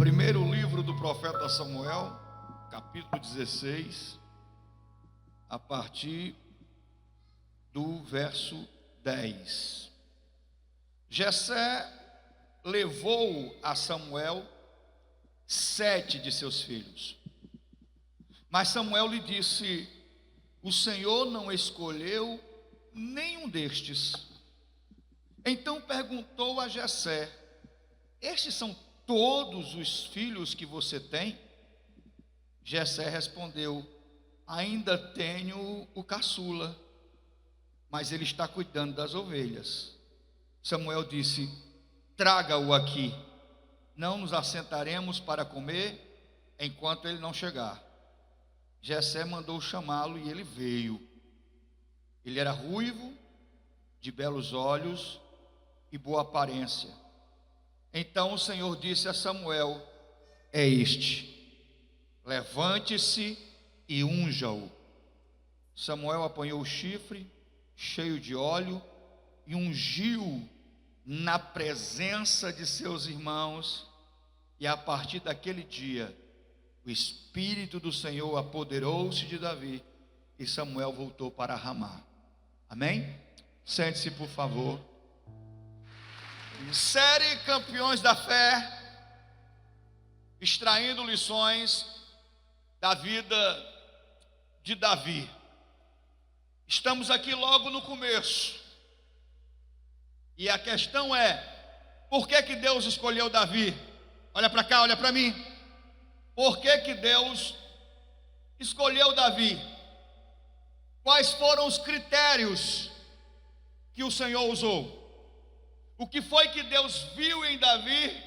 Primeiro livro do profeta Samuel, capítulo 16, a partir do verso 10. Jessé levou a Samuel 7 de seus filhos. Mas Samuel lhe disse: o Senhor não escolheu nenhum destes. Então perguntou a Jessé: estes são todos os filhos que você tem? Jessé respondeu: ainda tenho o caçula, mas ele está cuidando das ovelhas. Samuel disse: traga-o aqui, não nos assentaremos para comer enquanto ele não chegar. Jessé mandou chamá-lo e ele veio. Ele era ruivo, de belos olhos e boa aparência. Então o Senhor disse a Samuel: é este, levante-se e unja-o. Samuel apanhou o chifre cheio de óleo e ungiu na presença de seus irmãos, e a partir daquele dia o Espírito do Senhor apoderou-se de Davi e Samuel voltou para Ramá. Amém? Sente-se, por favor. Série Campeões da Fé, extraindo lições da vida de Davi. Estamos aqui logo no começo, e a questão é: por que que Deus escolheu Davi? Olha para cá, olha para mim. Por que que Deus escolheu Davi? Quais foram os critérios que o Senhor usou? O que foi que Deus viu em Davi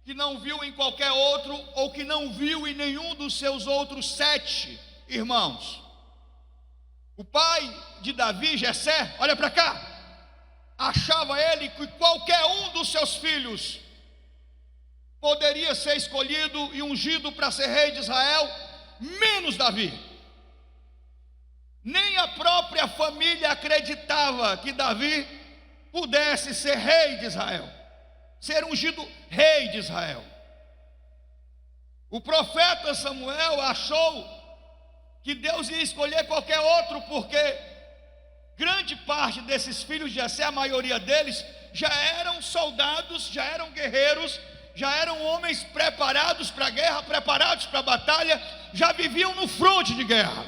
que não viu em qualquer outro, ou que não viu em nenhum dos seus outros 7 irmãos? O pai de Davi, Jessé, olha para cá, achava ele que qualquer um dos seus filhos poderia ser escolhido e ungido para ser rei de Israel, menos Davi. Nem a própria família acreditava que Davi pudesse ser rei de Israel, ser ungido rei de Israel. O profeta Samuel achou que Deus ia escolher qualquer outro, porque grande parte desses filhos de Jessé, a maioria deles, já eram soldados, já eram guerreiros, já eram homens preparados para a guerra, preparados para a batalha, já viviam no fronte de guerra.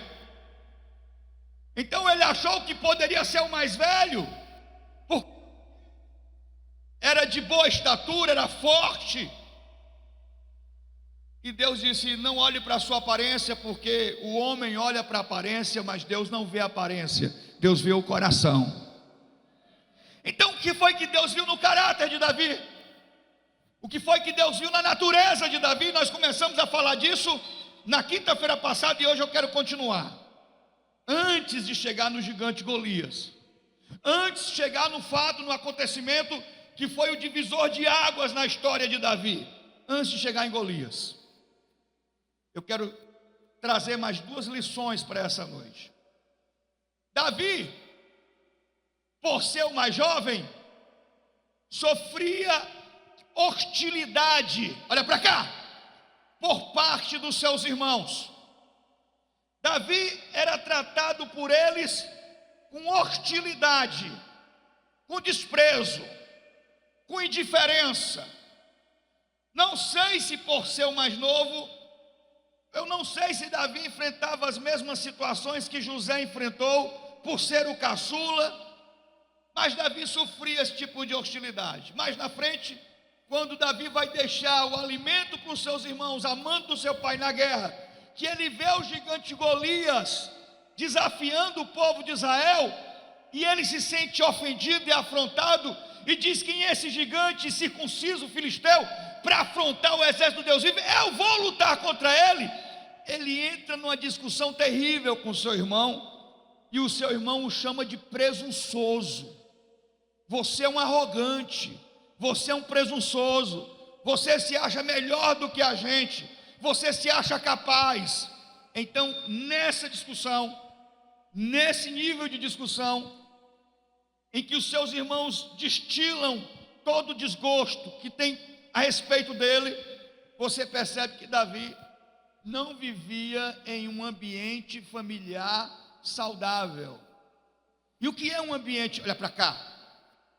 Então ele achou que poderia ser o mais velho, porque era de boa estatura, era forte. E Deus disse: não olhe para a sua aparência, porque o homem olha para a aparência, mas Deus não vê a aparência, Deus vê o coração. Então o que foi que Deus viu no caráter de Davi? O que foi que Deus viu na natureza de Davi? Nós começamos a falar disso na quinta-feira passada, e hoje eu quero continuar. Antes de chegar no gigante Golias, antes de chegar no fato, no acontecimento que foi o divisor de águas na história de Davi, antes de chegar em Golias, eu quero trazer mais 2 lições para essa noite. Davi, por ser o mais jovem, sofria hostilidade, olha para cá, por parte dos seus irmãos. Davi era tratado por eles com hostilidade, com desprezo, com indiferença. Não sei se por ser o mais novo, eu não sei se Davi enfrentava as mesmas situações que José enfrentou por ser o caçula, mas Davi sofria esse tipo de hostilidade. Mais na frente, quando Davi vai deixar o alimento para os seus irmãos, amando do seu pai na guerra, que ele vê o gigante Golias desafiando o povo de Israel, e ele se sente ofendido e afrontado, e diz: quem é esse gigante circunciso filisteu para afrontar o exército de Deus vivo? Eu vou lutar contra ele. Ele entra numa discussão terrível com o seu irmão, e o seu irmão o chama de presunçoso. Você é um arrogante, você é um presunçoso, você se acha melhor do que a gente, você se acha capaz. Então, nessa discussão, nesse nível de discussão, em que os seus irmãos destilam todo o desgosto que tem a respeito dele, você percebe que Davi não vivia em um ambiente familiar saudável. E o que é um ambiente, olha para cá,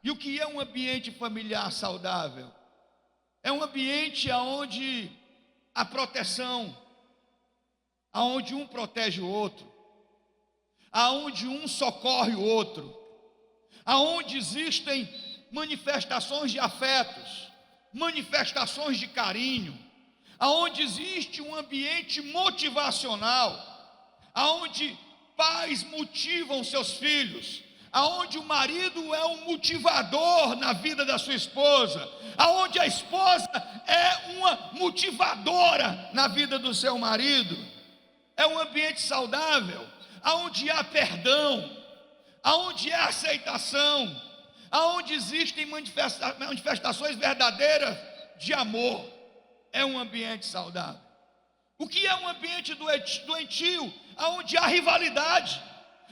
e o que é um ambiente familiar saudável? É um ambiente onde a proteção, aonde um protege o outro, aonde um socorre o outro, aonde existem manifestações de afetos, manifestações de carinho, aonde existe um ambiente motivacional, aonde pais motivam seus filhos, aonde o marido é um motivador na vida da sua esposa, aonde a esposa é uma motivadora na vida do seu marido. É um ambiente saudável, aonde há perdão, aonde há aceitação, aonde existem manifestações verdadeiras de amor. É um ambiente saudável. O que é um ambiente doentio? Aonde há rivalidade.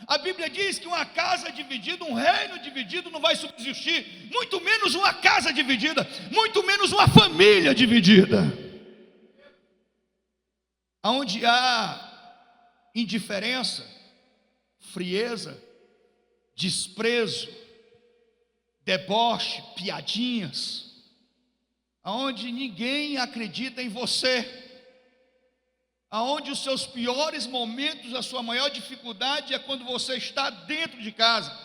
A Bíblia diz que uma casa dividida, um reino dividido não vai subsistir, muito menos uma casa dividida, muito menos uma família dividida. Aonde há indiferença, frieza, desprezo, deboche, piadinhas, aonde ninguém acredita em você, aonde os seus piores momentos, a sua maior dificuldade é quando você está dentro de casa,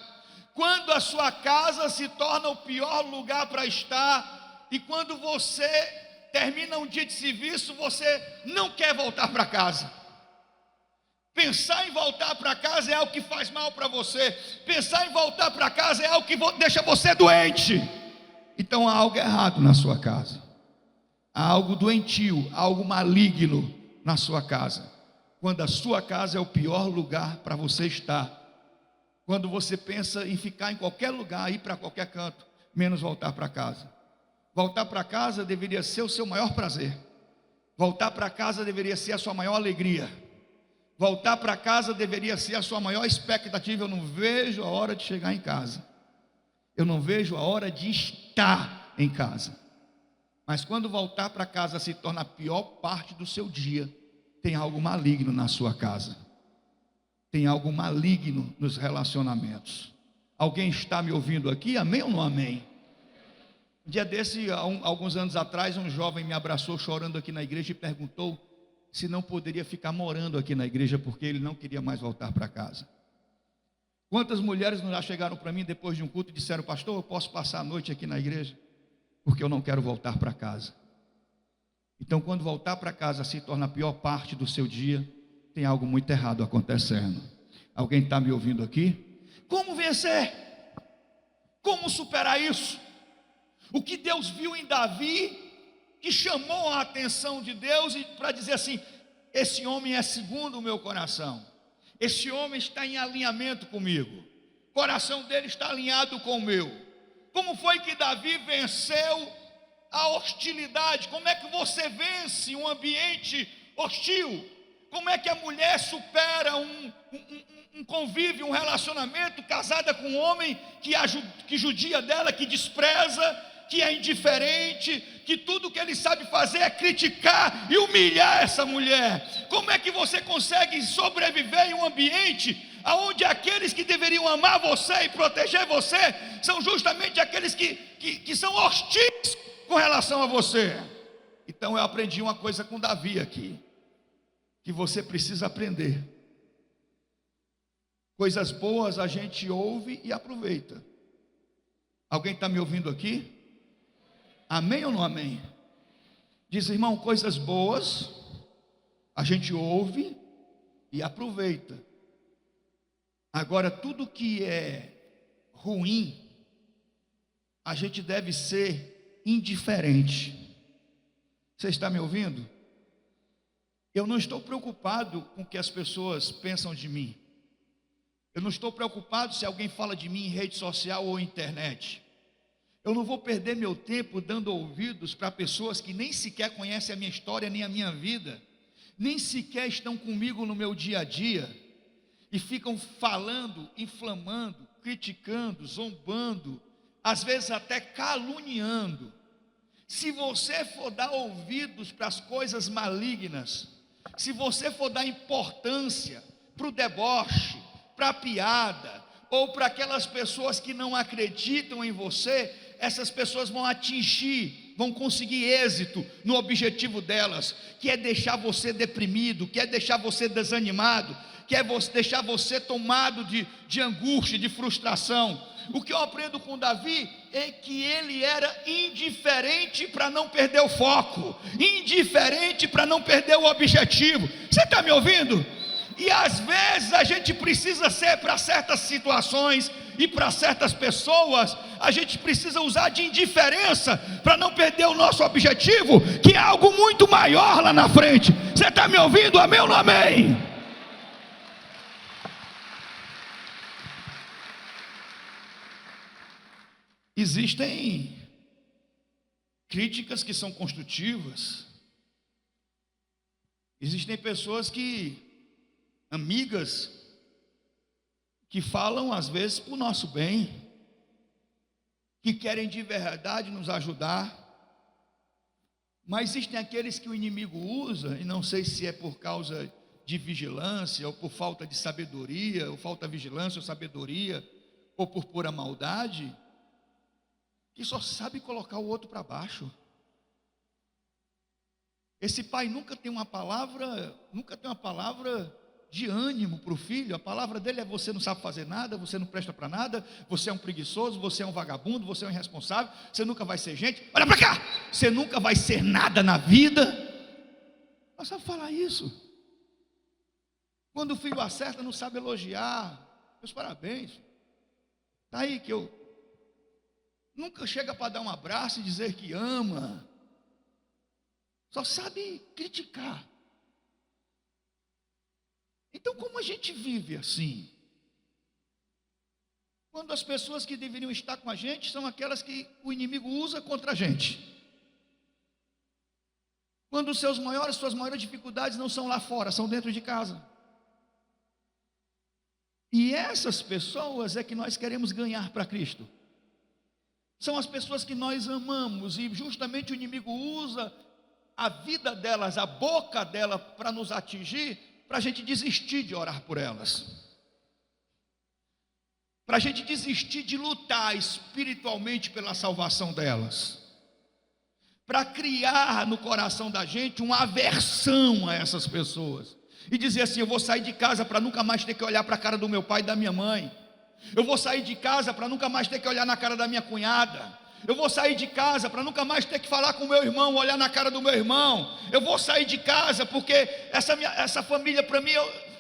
quando a sua casa se torna o pior lugar para estar, e quando você termina um dia de serviço, você não quer voltar para casa. Pensar em voltar para casa é algo que faz mal para você. Pensar em voltar para casa é algo que deixa você doente. Então há algo errado na sua casa. Há algo doentio, algo maligno na sua casa. Quando a sua casa é o pior lugar para você estar. Quando você pensa em ficar em qualquer lugar, ir para qualquer canto, menos voltar para casa. Voltar para casa deveria ser o seu maior prazer. Voltar para casa deveria ser a sua maior alegria. Voltar para casa deveria ser a sua maior expectativa. Eu não vejo a hora de chegar em casa. Eu não vejo a hora de estar em casa. Mas quando voltar para casa se torna a pior parte do seu dia, tem algo maligno na sua casa. Tem algo maligno nos relacionamentos. Alguém está me ouvindo aqui? Amém ou não amém? Um dia desse, alguns anos atrás, um jovem me abraçou chorando aqui na igreja e perguntou se não poderia ficar morando aqui na igreja, porque ele não queria mais voltar para casa. Quantas mulheres não já chegaram para mim depois de um culto e disseram: pastor, eu posso passar a noite aqui na igreja, porque eu não quero voltar para casa. Então, quando voltar para casa se torna a pior parte do seu dia, tem algo muito errado acontecendo. Alguém está me ouvindo aqui? Como vencer? Como superar isso? O que Deus viu em Davi, que chamou a atenção de Deus, e para dizer assim: esse homem é segundo o meu coração, esse homem está em alinhamento comigo, o coração dele está alinhado com o meu. Como foi que Davi venceu a hostilidade? Como é que você vence um ambiente hostil? Como é que a mulher supera um convívio, um relacionamento, casada com um homem que judia dela, que despreza, que é indiferente, que tudo que ele sabe fazer é criticar e humilhar essa mulher? Como é que você consegue sobreviver em um ambiente onde aqueles que deveriam amar você e proteger você são justamente aqueles que são hostis com relação a você? Então eu aprendi uma coisa com Davi aqui, que você precisa aprender. Coisas boas a gente ouve e aproveita. Alguém está me ouvindo aqui? Amém ou não amém? Diz, irmão, coisas boas a gente ouve e aproveita. Agora, tudo que é ruim, a gente deve ser indiferente. Você está me ouvindo? Eu não estou preocupado com o que as pessoas pensam de mim. Eu não estou preocupado se alguém fala de mim em rede social ou internet. Eu não vou perder meu tempo dando ouvidos para pessoas que nem sequer conhecem a minha história nem a minha vida, nem sequer estão comigo no meu dia a dia, e ficam falando, inflamando, criticando, zombando, às vezes até caluniando. Se você for dar ouvidos para as coisas malignas, se você for dar importância para o deboche, para a piada, ou para aquelas pessoas que não acreditam em você, essas pessoas vão atingir, vão conseguir êxito no objetivo delas, que é deixar você deprimido, que é deixar você desanimado, que é deixar você tomado de angústia, de frustração. O que eu aprendo com Davi é que ele era indiferente para não perder o foco, indiferente para não perder o objetivo. Você está me ouvindo? E às vezes a gente precisa ser, para certas situações e para certas pessoas, a gente precisa usar de indiferença para não perder o nosso objetivo, que é algo muito maior lá na frente. Você está me ouvindo? Amém ou não amém? Existem críticas que são construtivas. Existem pessoas amigas, que falam às vezes para o nosso bem, que querem de verdade nos ajudar. Mas existem aqueles que o inimigo usa, e não sei se é por causa de vigilância, ou por falta de sabedoria, ou falta de vigilância ou sabedoria, ou por pura maldade, que só sabe colocar o outro para baixo. Esse pai nunca tem uma palavra de ânimo para o filho. A palavra dele é: você não sabe fazer nada, você não presta para nada, você é um preguiçoso, você é um vagabundo, você é um irresponsável, você nunca vai ser gente, olha para cá, você nunca vai ser nada na vida. Nós sabemos falar isso. Quando o filho acerta, não sabe elogiar. Meus parabéns, está aí que eu nunca chega para dar um abraço e dizer que ama, só sabe criticar. Então, como a gente vive assim? Quando as pessoas que deveriam estar com a gente são aquelas que o inimigo usa contra a gente. Quando suas maiores dificuldades não são lá fora, são dentro de casa. E essas pessoas é que nós queremos ganhar para Cristo. São as pessoas que nós amamos, e justamente o inimigo usa a vida delas, a boca dela, para nos atingir, para a gente desistir de orar por elas, para a gente desistir de lutar espiritualmente pela salvação delas, para criar no coração da gente uma aversão a essas pessoas, e dizer assim: eu vou sair de casa para nunca mais ter que olhar para a cara do meu pai e da minha mãe. Eu vou sair de casa para nunca mais ter que olhar na cara da minha cunhada. Eu vou sair de casa para nunca mais ter que falar com o meu irmão, olhar na cara do meu irmão. Eu vou sair de casa porque essa família, para mim,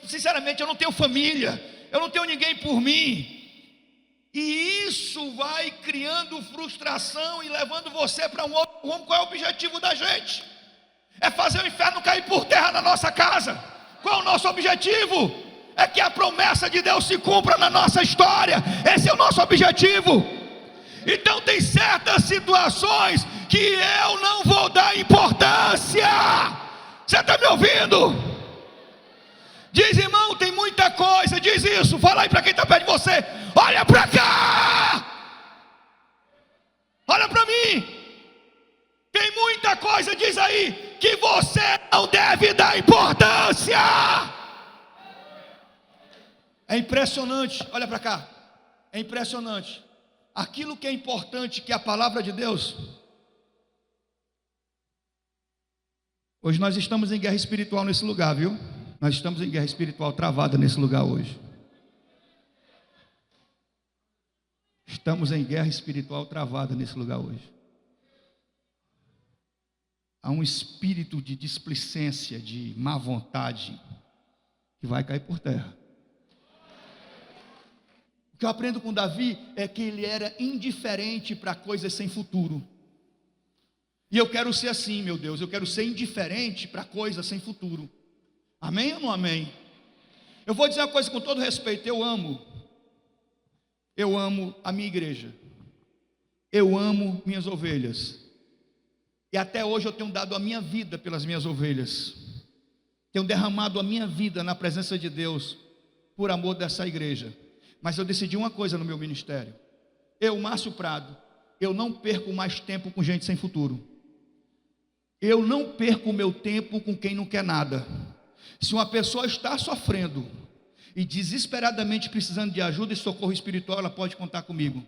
sinceramente, eu não tenho família, eu não tenho ninguém por mim. E isso vai criando frustração e levando você para um outro rumo. Qual é o objetivo da gente? É fazer o inferno cair por terra na nossa casa. Qual é o nosso objetivo? É que a promessa de Deus se cumpra na nossa história. Esse é o nosso objetivo. Então tem certas situações que eu não vou dar importância. Você está me ouvindo? Diz: irmão, tem muita coisa. Diz isso, fala aí para quem está perto de você: olha para cá, olha para mim. Tem muita coisa, diz aí, que você não deve dar importância. É impressionante, olha para cá, é impressionante. Aquilo que é importante, que é a palavra de Deus. Hoje nós estamos em guerra espiritual nesse lugar, viu? Nós estamos em guerra espiritual travada nesse lugar hoje. Estamos em guerra espiritual travada nesse lugar hoje. Há um espírito de displicência, de má vontade, que vai cair por terra. O que eu aprendo com Davi é que ele era indiferente para coisas sem futuro. E eu quero ser assim, meu Deus, eu quero ser indiferente para coisas sem futuro. Amém ou não amém? Eu vou dizer uma coisa com todo respeito: eu amo a minha igreja, eu amo minhas ovelhas, e até hoje eu tenho dado a minha vida pelas minhas ovelhas, tenho derramado a minha vida na presença de Deus, por amor dessa igreja. Mas eu decidi uma coisa no meu ministério: eu, Márcio Prado, eu não perco mais tempo com gente sem futuro. Eu não perco o meu tempo com quem não quer nada. Se uma pessoa está sofrendo e desesperadamente precisando de ajuda e socorro espiritual, ela pode contar comigo.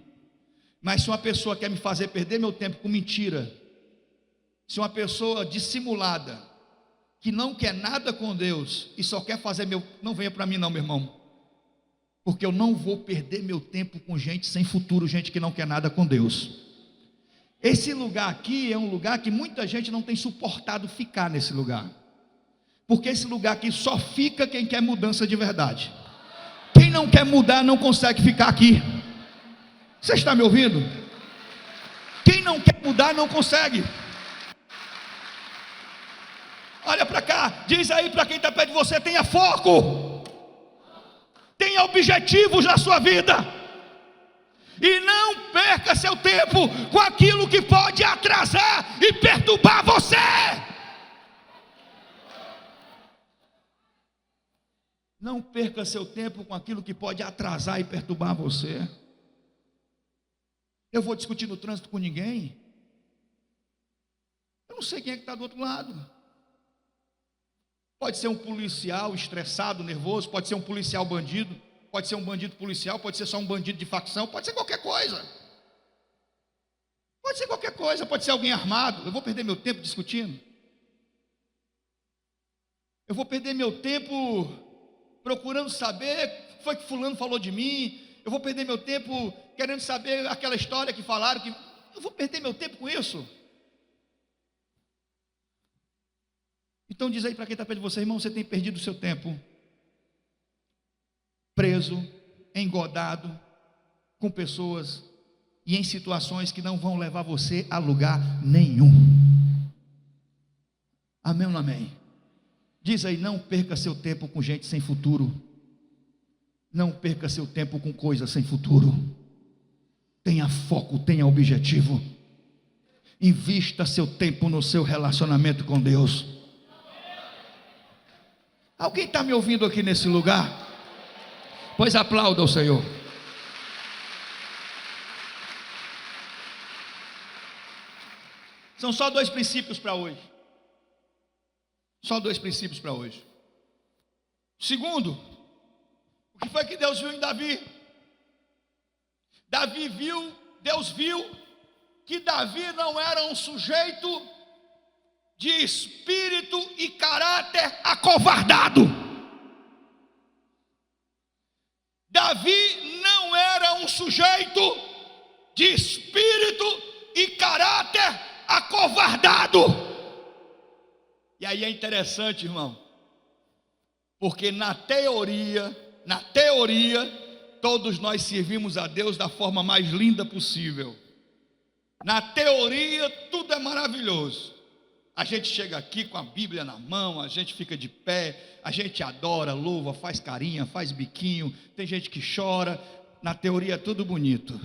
Mas se uma pessoa quer me fazer perder meu tempo com mentira, se uma pessoa dissimulada, que não quer nada com Deus e só quer fazer não venha para mim não, meu irmão, porque eu não vou perder meu tempo com gente sem futuro, gente que não quer nada com Deus. Esse lugar aqui é um lugar que muita gente não tem suportado ficar nesse lugar, porque esse lugar aqui só fica quem quer mudança de verdade. Quem não quer mudar não consegue ficar aqui. Você está me ouvindo? Quem não quer mudar não consegue. Olha para cá, diz aí para quem está perto de você: tenha foco, tenha objetivos na sua vida, e não perca seu tempo com aquilo que pode atrasar e perturbar você. Não perca seu tempo com aquilo que pode atrasar e perturbar você. Eu vou discutir no trânsito com ninguém. Eu não sei quem é que está do outro lado. Pode ser um policial estressado, nervoso, pode ser um policial bandido, pode ser um bandido policial, pode ser só um bandido de facção, pode ser qualquer coisa. Pode ser qualquer coisa, pode ser alguém armado. Eu vou perder meu tempo discutindo? Eu vou perder meu tempo procurando saber o que foi que fulano falou de mim? Eu vou perder meu tempo querendo saber aquela história que falaram que... Eu vou perder meu tempo com isso? Então diz aí para quem está perto de você: irmão, você tem perdido o seu tempo preso, engodado com pessoas e em situações que não vão levar você a lugar nenhum. Amém ou não amém? Diz aí: não perca seu tempo com gente sem futuro. Não perca seu tempo com coisas sem futuro. Tenha foco, tenha objetivo. Invista seu tempo no seu relacionamento com Deus. Alguém está me ouvindo aqui nesse lugar? Pois aplauda o Senhor. São só 2 princípios para hoje. Só 2 princípios para hoje. Segundo, o que foi que Deus viu em Davi? Deus viu que Davi não era um sujeito de espírito e caráter acovardado. Davi não era um sujeito de espírito e caráter acovardado. E aí é interessante, irmão, porque na teoria, todos nós servimos a Deus da forma mais linda possível. Na teoria, tudo é maravilhoso. A gente chega aqui com a Bíblia na mão, a gente fica de pé, a gente adora, louva, faz carinha, faz biquinho, tem gente que chora. Na teoria é tudo bonito.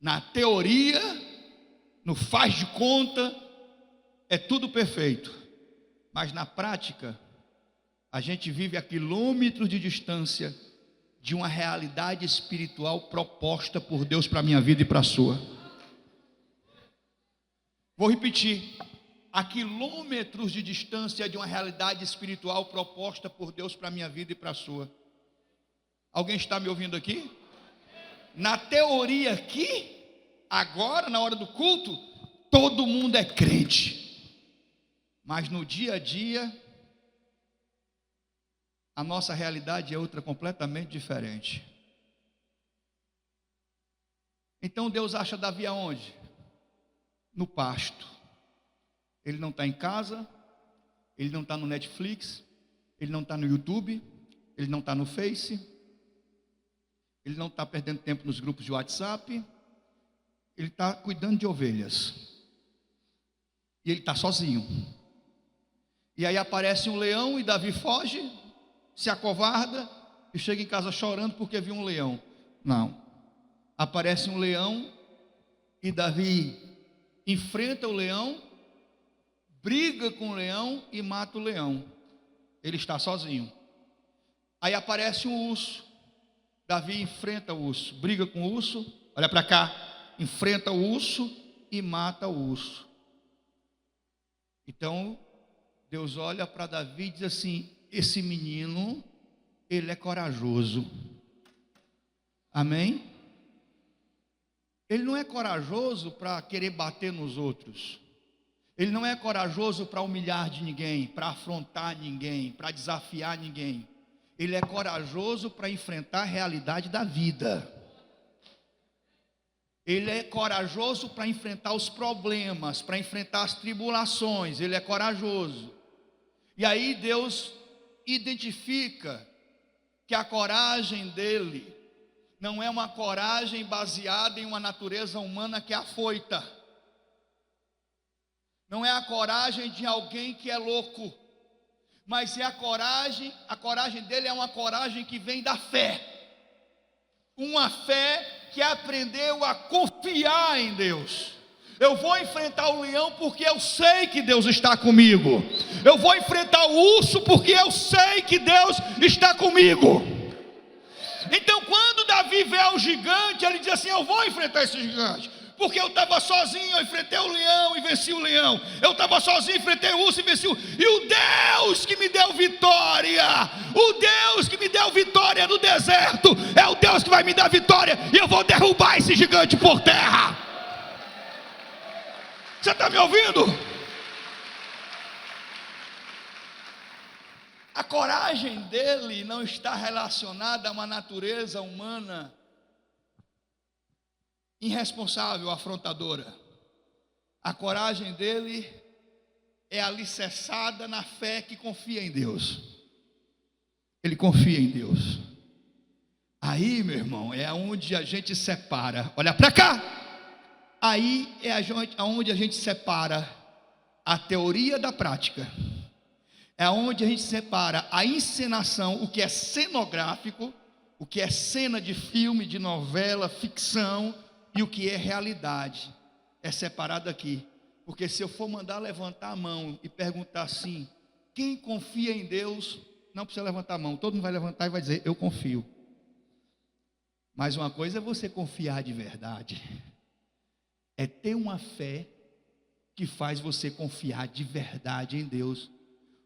Na teoria, no faz de conta, é tudo perfeito. Mas na prática, a gente vive a quilômetros de distância de uma realidade espiritual proposta por Deus para a minha vida e para a sua. Vou repetir: a quilômetros de distância de uma realidade espiritual proposta por Deus para a minha vida e para a sua. Alguém está me ouvindo aqui? Na teoria aqui, agora na hora do culto, todo mundo é crente, mas no dia a dia, a nossa realidade é outra completamente diferente. Então Deus acha Davi aonde? No pasto. Ele não está em casa, ele não está no Netflix, ele não está no YouTube, ele não está no Face, ele não está perdendo tempo nos grupos de WhatsApp, ele está cuidando de ovelhas, e ele está sozinho. E aí aparece um leão e Davi foge, se acovarda e chega em casa chorando porque viu um leão. Não, aparece um leão e Davi enfrenta o leão, briga com o leão e mata o leão. Ele está sozinho. Aí aparece um urso. Davi enfrenta o urso, briga com o urso. Olha para cá, enfrenta o urso e mata o urso. Então, Deus olha para Davi e diz assim: esse menino, ele é corajoso. Amém? Ele não é corajoso para querer bater nos outros. Ele não é corajoso para humilhar de ninguém, para afrontar ninguém, para desafiar ninguém. Ele é corajoso para enfrentar a realidade da vida. Ele é corajoso para enfrentar os problemas, para enfrentar as tribulações. Ele é corajoso. E aí Deus identifica que a coragem dele não é uma coragem baseada em uma natureza humana que é afoita. Não é a coragem de alguém que é louco, mas é a coragem dele é uma coragem que vem da fé. Uma fé que aprendeu a confiar em Deus. Eu vou enfrentar o leão porque eu sei que Deus está comigo. Eu vou enfrentar o urso porque eu sei que Deus está comigo. Então, quando Davi vê o gigante, ele diz assim: eu vou enfrentar esse gigante. Porque eu estava sozinho, eu enfrentei o leão e venci o leão. Eu estava sozinho, enfrentei o urso e venci o... E o Deus que me deu vitória, o Deus que me deu vitória no deserto, é o Deus que vai me dar vitória. E eu vou derrubar esse gigante por terra. Você está me ouvindo? A coragem dele não está relacionada a uma natureza humana irresponsável, afrontadora. A coragem dele é alicerçada na fé que confia em Deus. Ele confia em Deus. Aí, meu irmão, é onde a gente separa. Olha para cá. Aí é onde a gente separa a teoria da prática. É onde a gente separa a encenação, o que é cenográfico, o que é cena de filme, de novela, ficção, e o que é realidade. É separado aqui. Porque se eu for mandar levantar a mão e perguntar assim: quem confia em Deus? Não precisa levantar a mão, todo mundo vai levantar e vai dizer: eu confio. Mas uma coisa é você confiar de verdade, é ter uma fé que faz você confiar de verdade em Deus.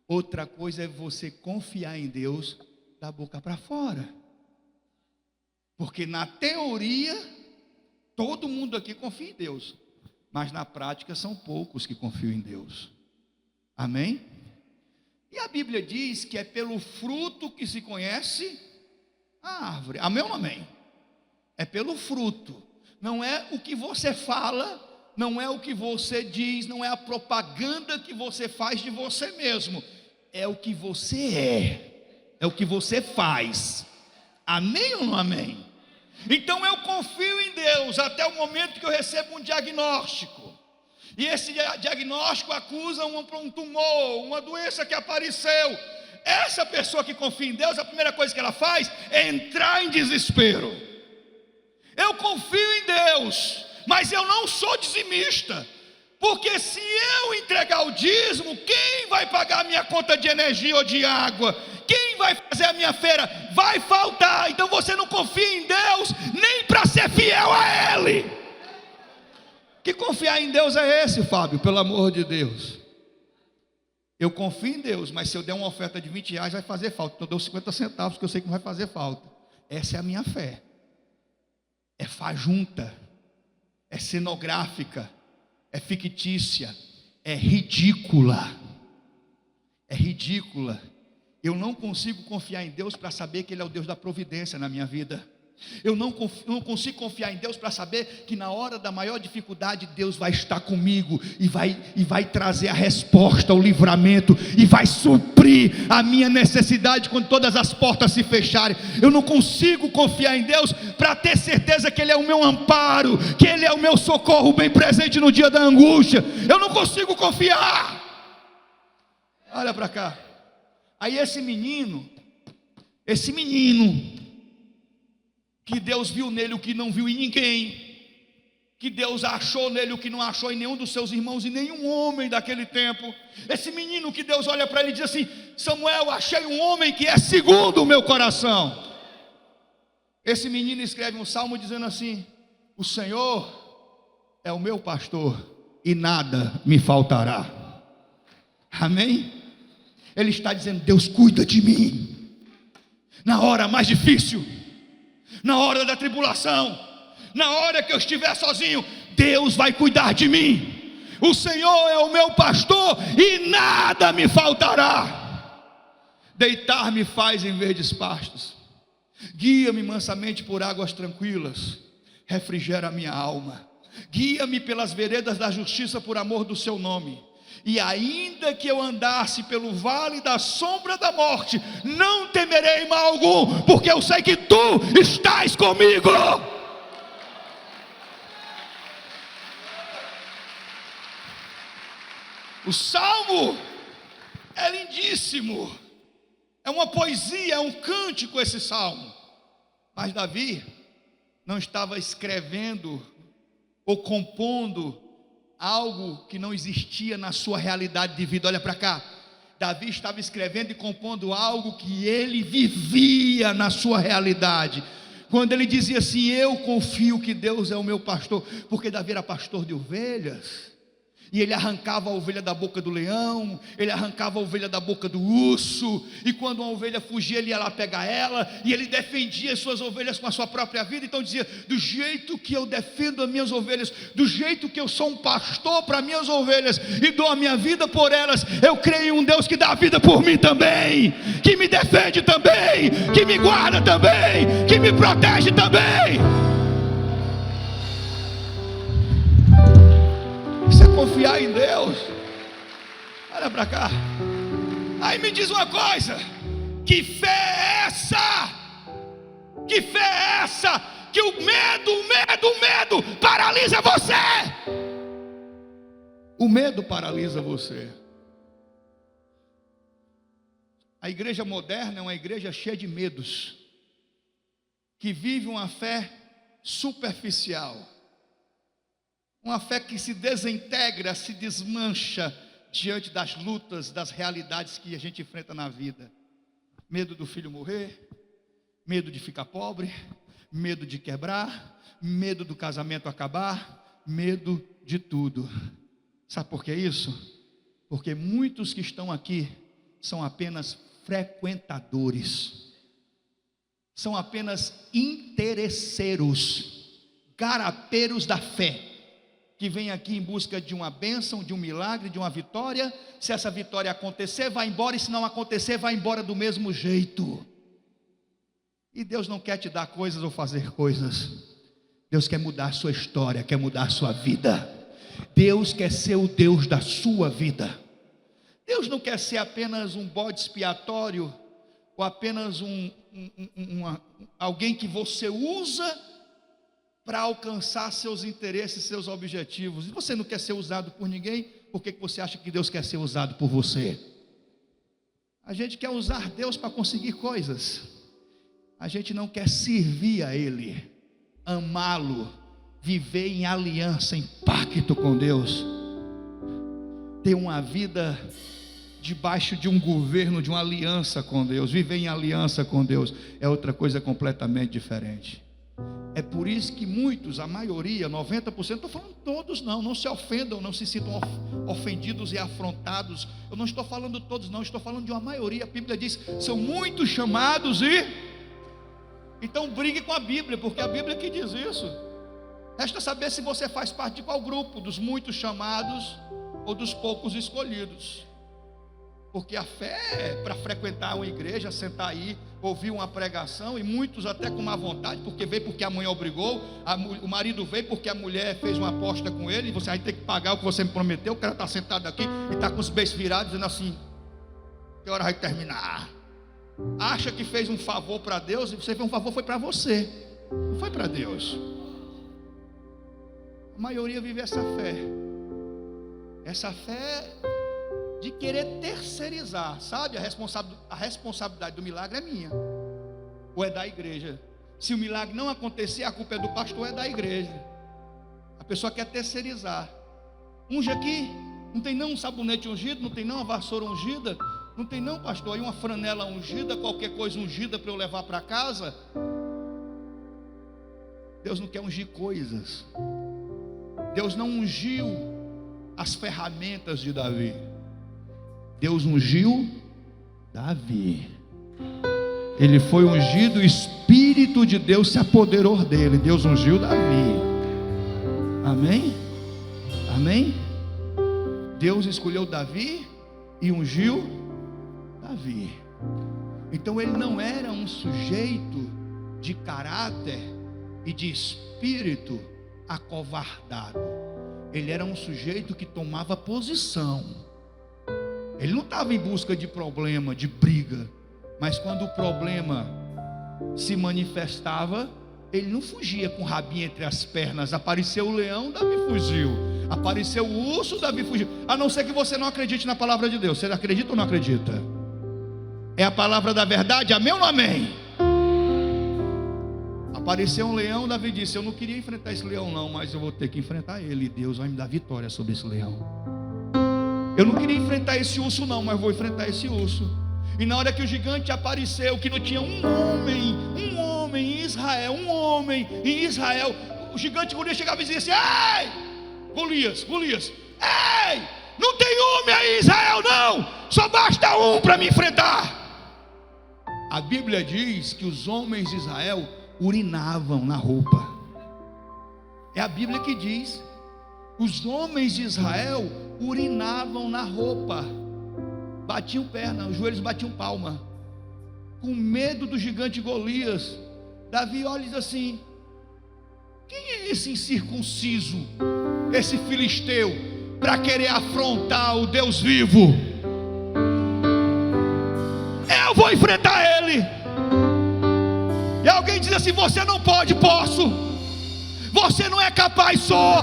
Outra coisa é você confiar em Deus da boca para fora. Porque na teoria todo mundo aqui confia em Deus, mas na prática são poucos que confiam em Deus. Amém? E a Bíblia diz que é pelo fruto que se conhece a árvore. Amém ou não amém? É pelo fruto. Não é o que você fala, não é o que você diz, não é a propaganda que você faz de você mesmo. É o que você é o que você faz. Amém ou não amém? Então eu confio em Deus até o momento que eu recebo um diagnóstico. E esse diagnóstico acusa um tumor, uma doença que apareceu. Essa pessoa que confia em Deus, a primeira coisa que ela faz é entrar em desespero. Eu confio em Deus, mas eu não sou dizimista. Porque se eu entregar o dízimo, quem vai pagar a minha conta de energia ou de água? Quem vai fazer a minha feira? Vai faltar. Então você não confia em Deus nem para ser fiel a Ele. Que confiar em Deus é esse, Fábio? Pelo amor de Deus. Eu confio em Deus, mas se eu der uma oferta de R$20 vai fazer falta. Então eu dou 50 centavos, que eu sei que não vai fazer falta. Essa é a minha fé. É fajunta, é cenográfica, é fictícia, é ridícula. É ridícula. Eu não consigo confiar em Deus para saber que Ele é o Deus da providência na minha vida. Eu não consigo confiar em Deus para saber que na hora da maior dificuldade Deus vai estar comigo e vai trazer a resposta, o livramento, e vai suprir a minha necessidade quando todas as portas se fecharem. Eu não consigo confiar em Deus para ter certeza que Ele é o meu amparo, que Ele é o meu socorro bem presente no dia da angústia. Eu não consigo confiar. Olha para cá. Aí esse menino que Deus viu nele o que não viu em ninguém, que Deus achou nele o que não achou em nenhum dos seus irmãos e nenhum homem daquele tempo. Esse menino que Deus olha para ele e diz assim: Samuel, achei um homem que é segundo o meu coração. Esse menino escreve um salmo dizendo assim: o Senhor é o meu pastor e nada me faltará. Amém? Ele está dizendo: Deus cuida de mim na hora mais difícil, na hora da tribulação, na hora que eu estiver sozinho. Deus vai cuidar de mim. O Senhor é o meu pastor e nada me faltará. Deitar-me faz em verdes pastos, guia-me mansamente por águas tranquilas, refrigera a minha alma. Guia-me pelas veredas da justiça por amor do seu nome. E ainda que eu andasse pelo vale da sombra da morte, não temerei mal algum, porque eu sei que tu estás comigo. O salmo é lindíssimo, é uma poesia, é um cântico esse salmo. Mas Davi não estava escrevendo ou compondo algo que não existia na sua realidade de vida. Olha para cá, Davi estava escrevendo e compondo algo que ele vivia na sua realidade. Quando ele dizia assim: eu confio que Deus é o meu pastor, porque Davi era pastor de ovelhas, e ele arrancava a ovelha da boca do leão, ele arrancava a ovelha da boca do urso, e quando uma ovelha fugia, ele ia lá pegar ela, e ele defendia as suas ovelhas com a sua própria vida. Então dizia: do jeito que eu defendo as minhas ovelhas, do jeito que eu sou um pastor para minhas ovelhas, e dou a minha vida por elas, eu creio em um Deus que dá a vida por mim também, que me defende também, que me guarda também, que me protege também. Isso é confiar em Deus. Olha para cá. Aí me diz uma coisa: que fé é essa? Que fé é essa? Que o medo paralisa você. O medo paralisa você. A igreja moderna é uma igreja cheia de medos, que vive uma fé superficial, uma fé que se desintegra, se desmancha diante das lutas, das realidades que a gente enfrenta na vida. Medo do filho morrer, medo de ficar pobre, medo de quebrar, medo do casamento acabar, medo de tudo. Sabe por que isso? Porque muitos que estão aqui são apenas frequentadores, são apenas interesseiros, garapeiros da fé, que vem aqui em busca de uma bênção, de um milagre, de uma vitória. Se essa vitória acontecer, vai embora, e se não acontecer, vai embora do mesmo jeito. E Deus não quer te dar coisas ou fazer coisas. Deus quer mudar a sua história, quer mudar a sua vida. Deus quer ser o Deus da sua vida. Deus não quer ser apenas um bode expiatório, ou apenas alguém que você usa para alcançar seus interesses, seus objetivos. E você não quer ser usado por ninguém, por que você acha que Deus quer ser usado por você? A gente quer usar Deus para conseguir coisas, a gente não quer servir a Ele, amá-lo, viver em aliança, em pacto com Deus, ter uma vida debaixo de um governo, de uma aliança com Deus. Viver em aliança com Deus é outra coisa completamente diferente. É por isso que muitos, a maioria, 90%, estou falando todos não se ofendam, não se sintam ofendidos e afrontados. Eu não estou falando todos não, estou falando de uma maioria. A Bíblia diz: são muitos chamados e... Então brigue com a Bíblia, porque a Bíblia que diz isso. Resta saber se você faz parte de qual grupo, dos muitos chamados ou dos poucos escolhidos. Porque a fé é para frequentar uma igreja, sentar aí, ouvir uma pregação, e muitos até com má vontade, porque veio porque a mãe obrigou, o marido veio porque a mulher fez uma aposta com ele, e você vai ter que pagar o que você me prometeu. O cara está sentado aqui e está com os beijos virados, dizendo assim: que hora vai terminar? Acha que fez um favor para Deus, e você fez um favor, foi para você, não foi para Deus. A maioria vive essa fé de querer terceirizar, sabe? A responsabilidade do milagre é minha, ou é da igreja. Se o milagre não acontecer, a culpa é do pastor, é da igreja. A pessoa quer terceirizar. Unge aqui, não tem não um sabonete ungido, não tem não uma vassoura ungida, não tem não, pastor, aí uma franela ungida, qualquer coisa ungida para eu levar para casa. Deus não quer ungir coisas. Deus não ungiu as ferramentas de Davi. Deus ungiu Davi. Ele foi ungido, o Espírito de Deus se apoderou dele. Deus ungiu Davi. Amém? Amém? Deus escolheu Davi e ungiu Davi. Então ele não era um sujeito de caráter e de espírito acovardado. Ele era um sujeito que tomava posição. Ele não estava em busca de problema, de briga. Mas quando o problema se manifestava, ele não fugia com o rabinho entre as pernas. Apareceu o leão, Davi fugiu. Apareceu o urso, Davi fugiu. A não ser que você não acredite na palavra de Deus. Você acredita ou não acredita? É a palavra da verdade, amém ou não amém? Apareceu um leão, Davi disse: eu não queria enfrentar esse leão não, mas eu vou ter que enfrentar ele, e Deus vai me dar vitória sobre esse leão. Eu não queria enfrentar esse urso não, mas vou enfrentar esse urso. E na hora que o gigante apareceu, que não tinha um homem em Israel, o gigante Golias chegava e dizia assim: ei, Golias, ei, não tem homem aí em Israel não, só basta um para me enfrentar. A Bíblia diz que os homens de Israel urinavam na roupa. É a Bíblia que diz: os homens de Israel urinavam na roupa, batiam perna, os joelhos batiam palma, com medo do gigante Golias. Davi olha e diz assim: quem é esse incircunciso, esse filisteu, para querer afrontar o Deus vivo? Eu vou enfrentar ele. E alguém diz assim: você não pode. Posso. Você não é capaz. Sou.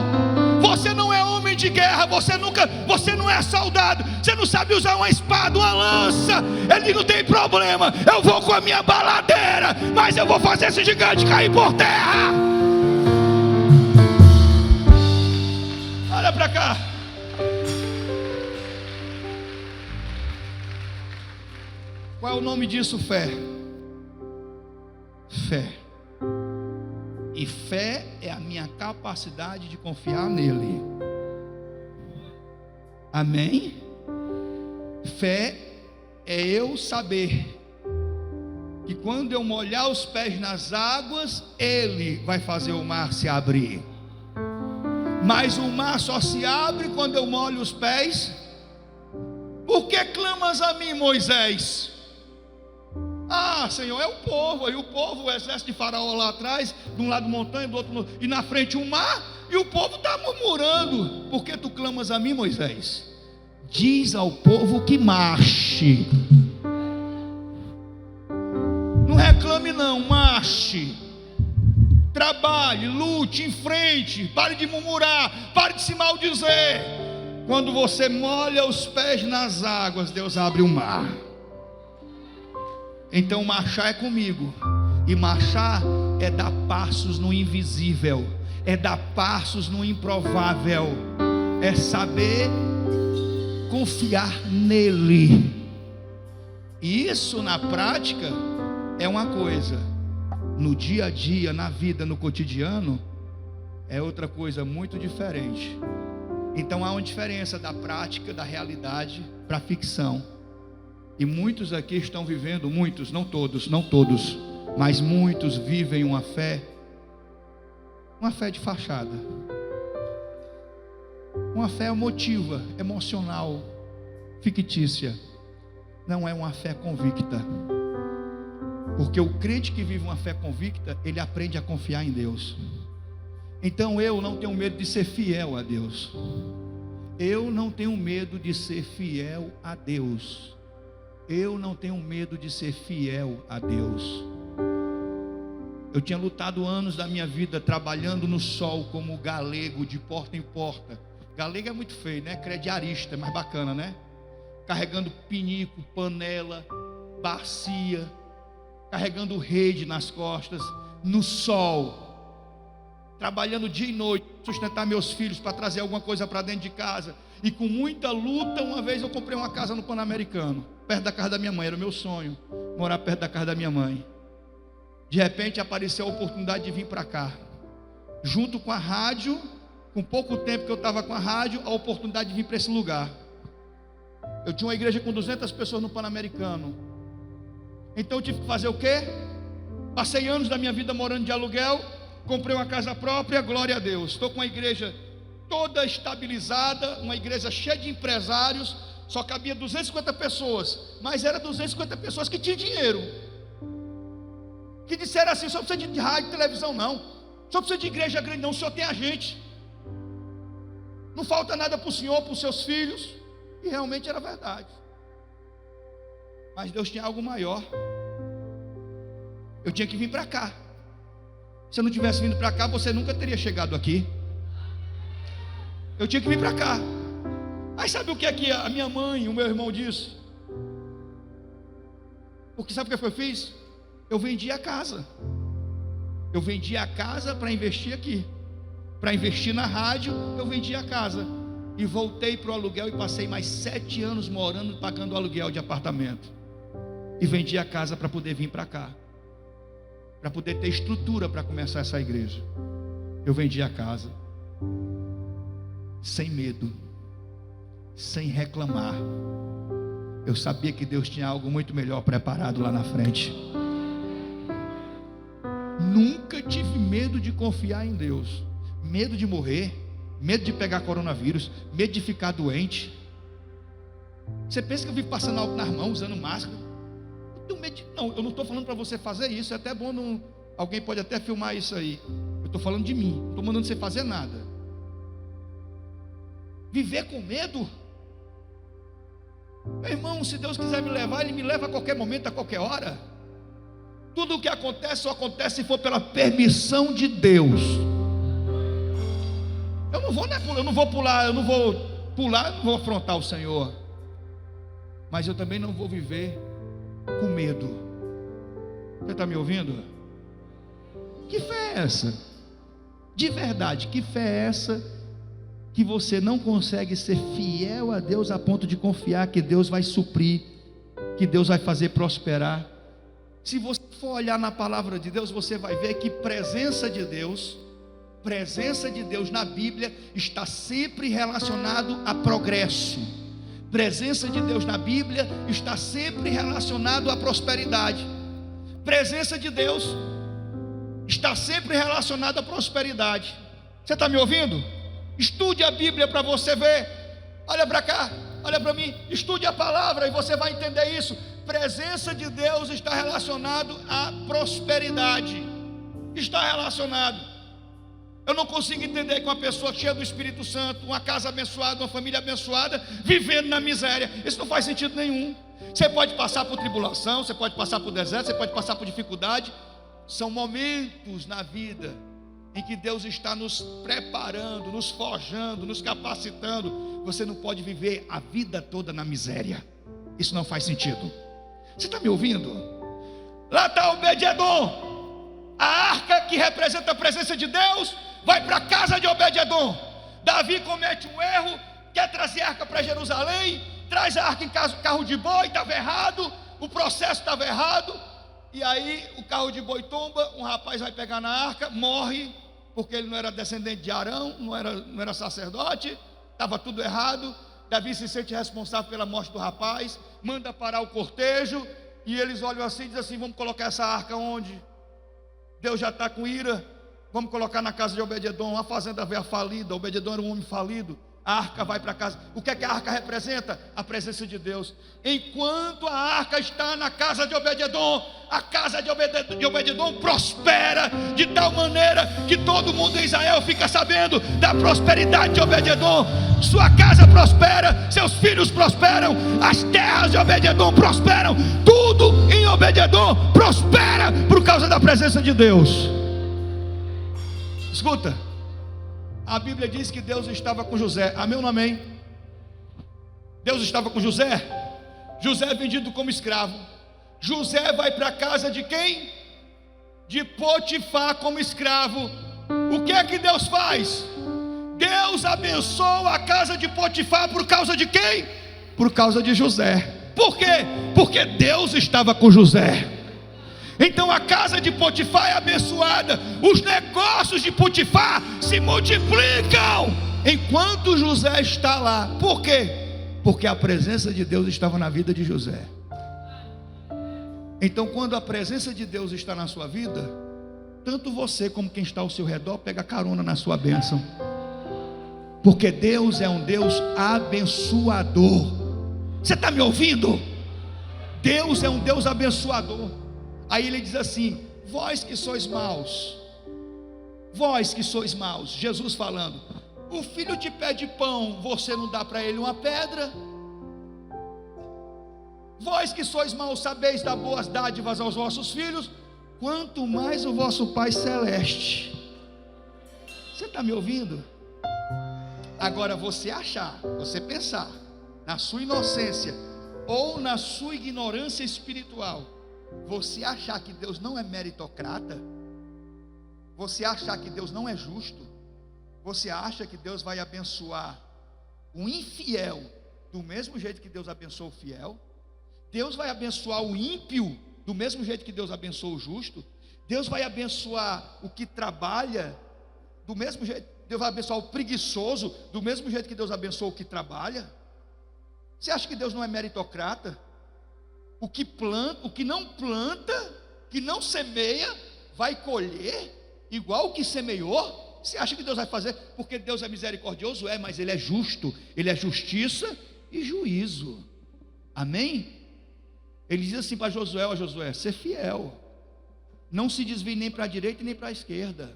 Você não é homem de guerra, você não é soldado, você não sabe usar uma espada, uma lança. Ele não tem problema, eu vou com a minha baladeira, mas eu vou fazer esse gigante cair por terra. Olha para cá. Qual é o nome disso? Fé. Fé. E fé é a minha capacidade de confiar nele. Amém? Fé é eu saber que quando eu molhar os pés nas águas, ele vai fazer o mar se abrir. Mas o mar só se abre quando eu molho os pés. Por que clamas a mim, Moisés? Ah, Senhor, é o povo. Aí o povo, o exército de Faraó lá atrás, de um lado montanha, do outro, e na frente o mar, e o povo está murmurando. Por que tu clamas a mim, Moisés? Diz ao povo que marche. Não reclame não, marche. Trabalhe, lute, enfrente. Pare de murmurar, pare de se maldizer. Quando você molha os pés nas águas, Deus abre o mar. Então marchar é comigo. E marchar é dar passos no invisível, é dar passos no improvável, é saber confiar nele. E isso na prática é uma coisa, no dia a dia, na vida, no cotidiano, é outra coisa muito diferente. Então há uma diferença da prática, da realidade para a ficção. E muitos aqui estão vivendo, muitos, não todos, mas muitos vivem uma fé de fachada, uma fé emotiva, emocional, fictícia. Não é uma fé convicta, porque o crente que vive uma fé convicta, ele aprende a confiar em Deus. Então eu não tenho medo de ser fiel a Deus. Eu não tenho medo de ser fiel a Deus. Eu não tenho medo de ser fiel a Deus. Eu tinha lutado anos da minha vida trabalhando no sol como galego, de porta em porta. Galego é muito feio, né? Crediarista, é mais bacana, né? Carregando pinico, panela, bacia, carregando rede nas costas, no sol, trabalhando dia e noite, sustentar meus filhos para trazer alguma coisa para dentro de casa. E com muita luta, uma vez eu comprei uma casa no Pan-Americano, perto da casa da minha mãe. Era o meu sonho, morar perto da casa da minha mãe. De repente apareceu a oportunidade de vir para cá, junto com a rádio. Com pouco tempo que eu estava com a rádio, a oportunidade de vir para esse lugar. Eu tinha uma igreja com 200 pessoas no Pan-Americano. Então eu tive que fazer o quê? Passei anos da minha vida morando de aluguel, comprei uma casa própria, glória a Deus. Estou com uma igreja toda estabilizada, uma igreja cheia de empresários, só cabia 250 pessoas, mas era 250 pessoas que tinham dinheiro, que disseram assim: só precisa de rádio e televisão não, só precisa de igreja grande não, o senhor tem a gente, não falta nada para o senhor, para os seus filhos. E realmente era verdade, mas Deus tinha algo maior. Eu tinha que vir para cá. Se eu não tivesse vindo para cá, você nunca teria chegado aqui. Eu tinha que vir para cá. Aí sabe o que é que a minha mãe, o meu irmão disse? Porque sabe o que eu fiz? Eu vendi a casa. Eu vendi a casa para investir aqui. Para investir na rádio, eu vendi a casa. E voltei para o aluguel e passei mais 7 anos morando, pagando aluguel de apartamento. E vendi a casa para poder vir para cá, para poder ter estrutura para começar essa igreja. Eu vendi a casa, sem medo, sem reclamar. Eu sabia que Deus tinha algo muito melhor preparado lá na frente. Nunca tive medo de confiar em Deus. Medo de morrer, medo de pegar coronavírus, medo de ficar doente. Você pensa que eu vivo passando algo nas mãos, usando máscara? Eu tenho medo de... Não, eu não estou falando para você fazer isso. É até bom não... Alguém pode até filmar isso aí. Eu estou falando de mim, não estou mandando você fazer nada. Viver com medo? Meu irmão, se Deus quiser me levar, Ele me leva a qualquer momento, a qualquer hora. Tudo o que acontece só acontece se for pela permissão de Deus. Eu não vou afrontar o Senhor, mas eu também não vou viver com medo. Você está me ouvindo? Que fé é essa? De verdade, que fé é essa que você não consegue ser fiel a Deus a ponto de confiar que Deus vai suprir, que Deus vai fazer prosperar? Se você for olhar na palavra de Deus, você vai ver que presença de Deus na Bíblia está sempre relacionado a progresso. Presença de Deus na Bíblia está sempre relacionado à prosperidade. Presença de Deus está sempre relacionado à prosperidade. Você está me ouvindo? Estude a Bíblia para você ver. Olha para cá, olha para mim. Estude a palavra e você vai entender isso. Presença de Deus está relacionado à prosperidade. Está relacionado. Eu não consigo entender que uma pessoa cheia do Espírito Santo, uma casa abençoada, uma família abençoada, vivendo na miséria. Isso não faz sentido nenhum. Você pode passar por tribulação, você pode passar por deserto, você pode passar por dificuldade. São momentos na vida em que Deus está nos preparando, nos forjando, nos capacitando. Você não pode viver a vida toda na miséria. Isso não faz sentido. Você está me ouvindo? Lá está Obed-Edom, a arca que representa a presença de Deus, vai para a casa de Obed-Edom. Davi comete um erro, quer trazer a arca para Jerusalém, traz a arca em carro de boi, estava errado, o processo estava errado, e aí o carro de boi tomba, um rapaz vai pegar na arca, morre, porque ele não era descendente de Arão, não era sacerdote, estava tudo errado. Davi se sente responsável pela morte do rapaz, manda parar o cortejo, e eles olham assim e dizem assim: vamos colocar essa arca onde? Deus já está com ira, vamos colocar na casa de Obed-Edom. A fazenda veio falida, Obed-Edom era um homem falido, a arca vai para casa. O que é que a arca representa? A presença de Deus. Enquanto a arca está na casa de Obed-Edom, a casa de Obed-Edom prospera de tal maneira que todo mundo em Israel fica sabendo da prosperidade de Obed-Edom. Sua casa prospera, seus filhos prosperam, as terras de Obed-Edom prosperam, tudo em Obed-Edom prospera por causa da presença de Deus. Escuta, a Bíblia diz que Deus estava com José. Amém ou não amém? Deus estava com José. José é vendido como escravo. José vai para a casa de quem? De Potifar como escravo. O que é que Deus faz? Deus abençoa a casa de Potifar por causa de quem? Por causa de José. Por quê? Porque Deus estava com José. Então a casa de Potifar é abençoada, os negócios de Potifar se multiplicam enquanto José está lá. Por quê? Porque a presença de Deus estava na vida de José. Então, quando a presença de Deus está na sua vida, tanto você como quem está ao seu redor pega carona na sua bênção. Porque Deus é um Deus abençoador. Você está me ouvindo? Deus é um Deus abençoador. Aí ele diz assim: vós que sois maus, vós que sois maus, Jesus falando, o filho te pede pão, você não dá para ele uma pedra? Vós que sois maus, sabeis dar boas dádivas aos vossos filhos, quanto mais o vosso Pai Celeste. Você está me ouvindo? Agora você achar, você pensar, na sua inocência, ou na sua ignorância espiritual, você achar que Deus não é meritocrata, você achar que Deus não é justo, você acha que Deus vai abençoar o infiel do mesmo jeito que Deus abençoa o fiel? Deus vai abençoar o ímpio do mesmo jeito que Deus abençoa o justo? Deus vai abençoar o que trabalha do mesmo jeito? Deus vai abençoar o preguiçoso do mesmo jeito que Deus abençoa o que trabalha? Você acha que Deus não é meritocrata? O que planta, o que não planta, que não semeia, vai colher igual o que semeou? Você acha que Deus vai fazer? Porque Deus é misericordioso? É, mas Ele é justo. Ele é justiça e juízo. Amém? Ele diz assim para Josué: ó Josué, ser fiel, não se desvie nem para a direita nem para a esquerda.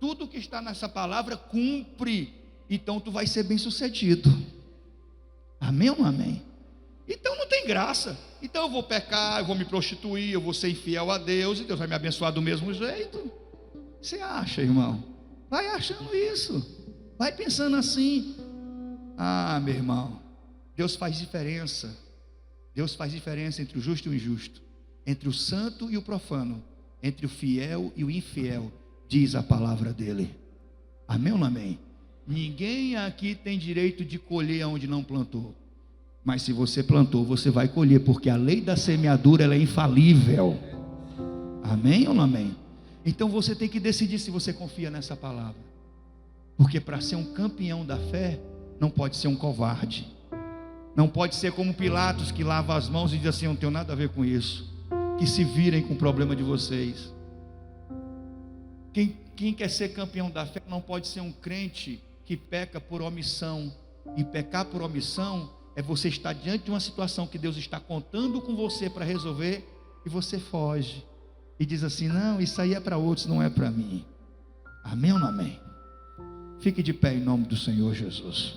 Tudo que está nessa palavra cumpre, então tu vai ser bem sucedido. Amém ou não amém? Então não tem graça. Então eu vou pecar, eu vou me prostituir, eu vou ser infiel a Deus, e Deus vai me abençoar do mesmo jeito. Você acha, irmão? Vai achando isso, vai pensando assim. Ah, meu irmão, Deus faz diferença. Deus faz diferença entre o justo e o injusto, entre o santo e o profano, entre o fiel e o infiel, diz a palavra dele. Amém ou não amém? Ninguém aqui tem direito de colher onde não plantou, mas se você plantou, você vai colher, porque a lei da semeadura ela é infalível. Amém ou não amém? Então você tem que decidir se você confia nessa palavra, porque para ser um campeão da fé, não pode ser um covarde. Não pode ser como Pilatos, que lava as mãos e diz assim: não tenho nada a ver com isso, que se virem com o problema de vocês. Quem quer ser campeão da fé não pode ser um crente que peca por omissão. E pecar por omissão é você estar diante de uma situação que Deus está contando com você para resolver, e você foge e diz assim: não, isso aí é para outros, não é para mim. Amém ou não amém? Fique de pé em nome do Senhor Jesus.